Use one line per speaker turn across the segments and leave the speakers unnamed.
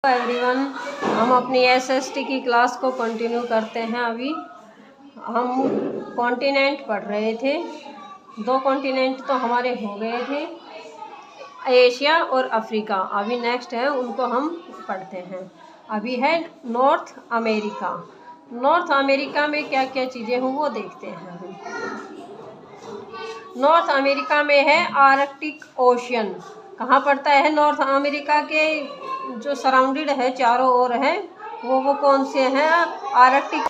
Everyone, हम अपनी SST की क्लास को कंटिन्यू करते हैं। अभी हम कॉन्टिनेंट पढ़ रहे थे। 2 कॉन्टिनेंट तो हमारे हो गए थे, एशिया और अफ्रीका। अभी नेक्स्ट है, उनको हम पढ़ते हैं। अभी है नॉर्थ अमेरिका। नॉर्थ अमेरिका में क्या क्या चीज़ें हैं वो देखते हैं हम। नॉर्थ अमेरिका में है आर्कटिक ओशियन। कहाँ पड़ता है? नॉर्थ अमेरिका के जो सराउंडेड है, चारों ओर है, वो कौन से हैं? आर्कटिक।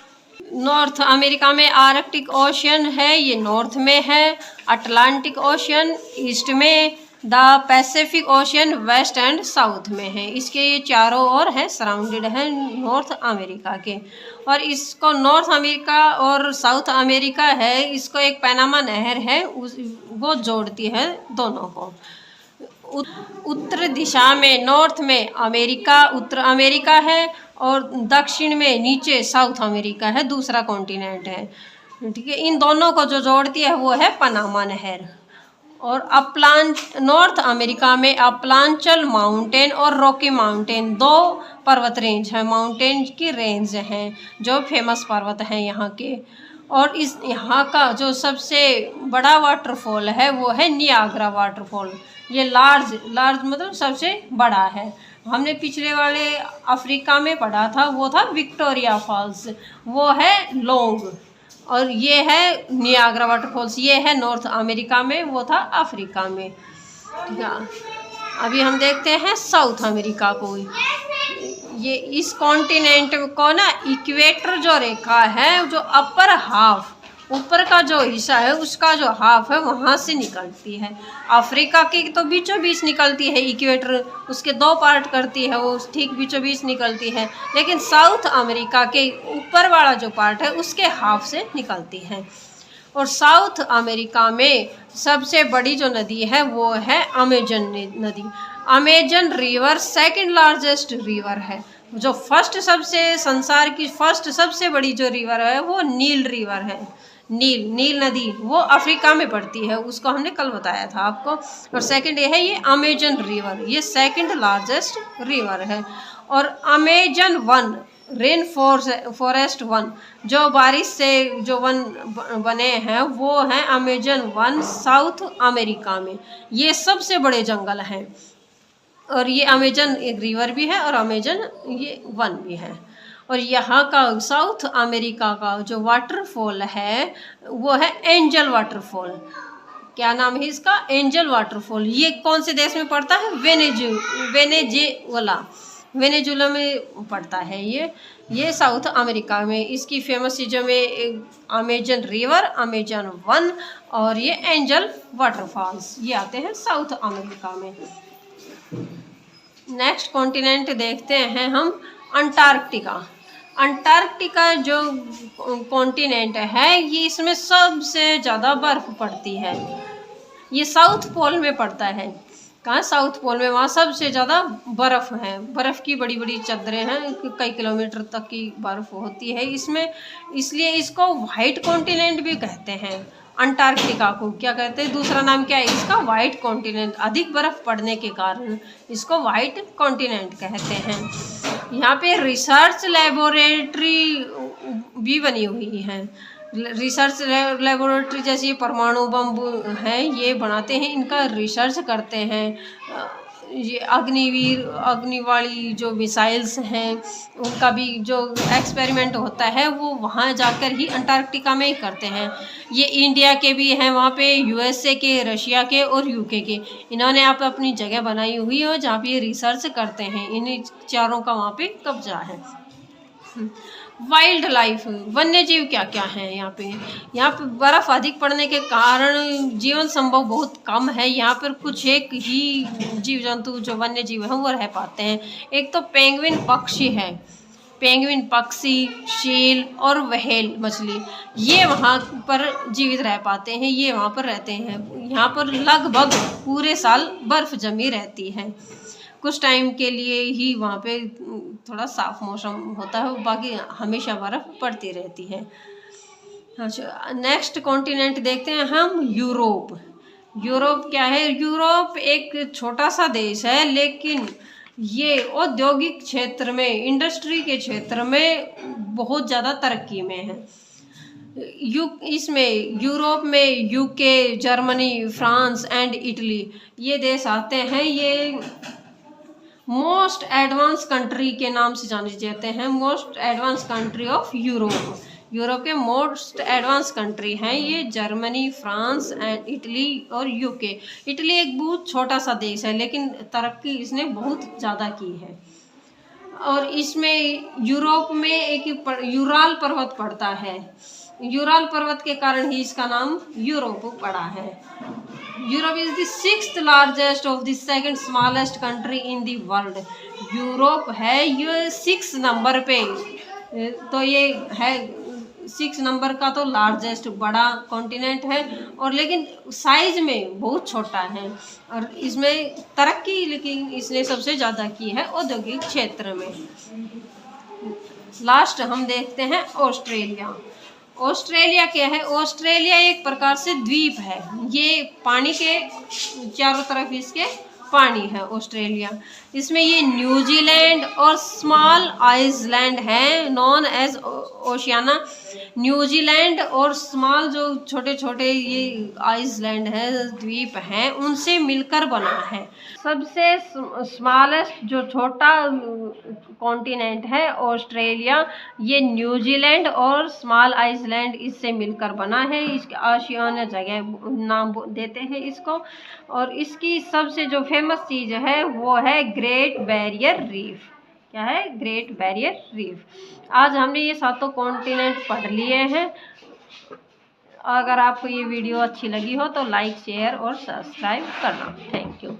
नॉर्थ अमेरिका में आर्कटिक ओशियन है, ये नॉर्थ में है। अटलांटिक ओशियन ईस्ट में, the Pacific Ocean west and south में है। इसके ये चारों ओर है, सराउंडेड है नॉर्थ अमेरिका के। और इसको नॉर्थ अमेरिका और साउथ अमेरिका है, इसको एक पनामा नहर है, वो जोड़ती है दोनों को। उत्तर दिशा में नॉर्थ में अमेरिका, उत्तर अमेरिका है, और दक्षिण में नीचे साउथ अमेरिका है, दूसरा कॉन्टिनेंट है। ठीक है, इन दोनों को जो जोड़ती है वो है पनामा नहर। और नॉर्थ अमेरिका में अपलांचल माउंटेन और रॉकी माउंटेन, 2 पर्वत रेंज है, माउंटेन की रेंज हैं, जो फेमस पर्वत हैं यहाँ के। और इस यहाँ का जो सबसे बड़ा वाटरफॉल है वो है नियाग्रा वाटरफॉल। ये लार्ज मतलब सबसे बड़ा है। हमने पिछले वाले अफ्रीका में पढ़ा था, वो था विक्टोरिया फॉल्स, वो है लॉन्ग। और ये है नियाग्रा वाटरफॉल्स, ये है नॉर्थ अमेरिका में, वो था अफ्रीका में। ठीक है, अभी हम देखते हैं साउथ अमेरिका को। ये इस कॉन्टिनेंट को ना इक्वेटर जो रेखा है, जो अपर हाफ, ऊपर का जो हिस्सा है उसका जो हाफ है वहाँ से निकलती है। अफ्रीका की तो बीचों बीच निकलती है इक्वेटर, उसके 2 पार्ट करती है, वो ठीक बीचों बीच निकलती है। लेकिन साउथ अमेरिका के ऊपर वाला जो पार्ट है उसके हाफ से निकलती है। और साउथ अमेरिका में सबसे बड़ी जो नदी है वो है अमेजन नदी। Amazon river second largest river है। जो संसार की फर्स्ट सबसे बड़ी जो रिवर है वो नील रिवर है। नील नदी वो अफ्रीका में पड़ती है, उसको हमने कल बताया था आपको। और सेकंड ये है ये अमेजन रिवर, ये सेकंड लार्जेस्ट रिवर है। और अमेजन 1 रेन फॉरेस्ट 1, जो बारिश से जो वन बने हैं वो हैं अमेजन 1 साउथ अमेरिका में। ये सबसे बड़े जंगल हैं। और ये अमेजन एक रिवर भी है और अमेजन ये 1 भी है। और यहाँ का साउथ अमेरिका का जो वाटरफॉल है वो है एंजल वाटरफॉल। क्या नाम है इसका? Angel waterfall. ये कौन से देश में पड़ता है? वेनेजुला में पड़ता है ये साउथ अमेरिका में। इसकी फेमस चीज़ों में अमेजन रिवर, अमेजन 1 और ये एंजल वाटरफॉल्स, ये आते हैं साउथ अमेरिका में। नेक्स्ट कॉन्टिनेंट देखते हैं हम, अंटार्कटिका। अंटार्कटिका जो कॉन्टिनेंट है, ये इसमें सबसे ज़्यादा बर्फ़ पड़ती है। ये साउथ पोल में पड़ता है। कहाँ? साउथ पोल में, वहाँ सबसे ज़्यादा बर्फ़ है। बर्फ़ की बड़ी बड़ी चादरें हैं, कई किलोमीटर तक की बर्फ़ होती है इसमें। इसलिए इसको वाइट कॉन्टिनेंट भी कहते हैं। अंटार्कटिका को क्या कहते हैं? दूसरा नाम क्या है इसका? White continent. अधिक बर्फ़ पड़ने के कारण इसको वाइट कॉन्टिनेंट कहते हैं। यहाँ पे रिसर्च लेबोरेटरी भी बनी हुई है। रिसर्च लेबोरेटरी जैसे परमाणु बम हैं, ये बनाते हैं, इनका रिसर्च करते हैं। ये अग्नि वाली जो मिसाइल्स हैं उनका भी जो एक्सपेरिमेंट होता है वो वहाँ जाकर ही अंटार्कटिका में ही करते हैं। ये इंडिया के भी हैं वहाँ पे, यूएसए के, रशिया के और यूके के। इन्होंने आप अपनी जगह बनाई हुई है जहाँ पे ये रिसर्च करते हैं। इन चारों का वहाँ पे कब्जा है। वाइल्ड लाइफ, वन्य जीव क्या क्या हैं यहाँ पे बर्फ़ अधिक पड़ने के कारण जीवन संभव बहुत कम है। यहाँ पर कुछ एक ही जीव जंतु जो वन्य जीव हैं वो रह पाते हैं। एक तो पेंगुइन पक्षी है, पेंगुइन पक्षी, शील और व्हेल मछली, ये वहाँ पर जीवित रह पाते हैं, ये वहाँ पर रहते हैं। यहाँ पर लगभग पूरे साल बर्फ़ जमी रहती है। कुछ टाइम के लिए ही वहाँ पे थोड़ा साफ मौसम होता है, बाकी हमेशा बर्फ़ पड़ती रहती है। अच्छा, नेक्स्ट कॉन्टिनेंट देखते हैं हम, यूरोप। यूरोप क्या है? यूरोप एक छोटा सा देश है, लेकिन ये औद्योगिक क्षेत्र में, इंडस्ट्री के क्षेत्र में बहुत ज़्यादा तरक्की में है। इसमें यूरोप में UK, Germany, France and Italy ये देश आते हैं। ये मोस्ट एडवांस कंट्री के नाम से जाने जाते हैं, most advance country of Europe. Europe के मोस्ट एडवांस कंट्री हैं ये जर्मनी, फ्रांस एंड इटली और यूके। इटली एक बहुत छोटा सा देश है, लेकिन तरक्की इसने बहुत ज़्यादा की है। और इसमें यूरोप में एक यूराल पर्वत पड़ता है। यूराल पर्वत के कारण ही इसका नाम यूरोप पड़ा है। Europe is the 6th largest of the 2nd smallest country in the world. Europe है ये 6 नंबर पे, तो ये है 6 नंबर का तो लार्जेस्ट बड़ा कॉन्टिनेंट है, और लेकिन साइज में बहुत छोटा है। और इसमें तरक्की लेकिन इसने सबसे ज़्यादा की है औद्योगिक क्षेत्र में। लास्ट हम देखते हैं ऑस्ट्रेलिया। ऑस्ट्रेलिया क्या है? ऑस्ट्रेलिया एक प्रकार से द्वीप है। ये पानी के चारों तरफ इसके पानी है ऑस्ट्रेलिया। इसमें ये न्यूजीलैंड और स्मॉल आइसलैंड है, नॉन एज ओशियाना। न्यूजीलैंड और स्मॉल जो छोटे छोटे ये आइसलैंड है, द्वीप हैं, उनसे मिलकर बना है। सबसे स्मॉलेस्ट जो छोटा कॉन्टिनेंट है ऑस्ट्रेलिया, ये न्यूजीलैंड और स्मॉल आइसलैंड इससे मिलकर बना है। इसके ओशियाना जगह नाम देते हैं इसको। और इसकी सबसे जो फेमस चीज़ है वो है ग्रेट बैरियर रीफ। क्या है? Great barrier reef. आज हमने ये 7 कॉन्टिनेंट पढ़ लिए हैं। अगर आपको ये वीडियो अच्छी लगी हो तो लाइक, शेयर और सब्सक्राइब करना। Thank you.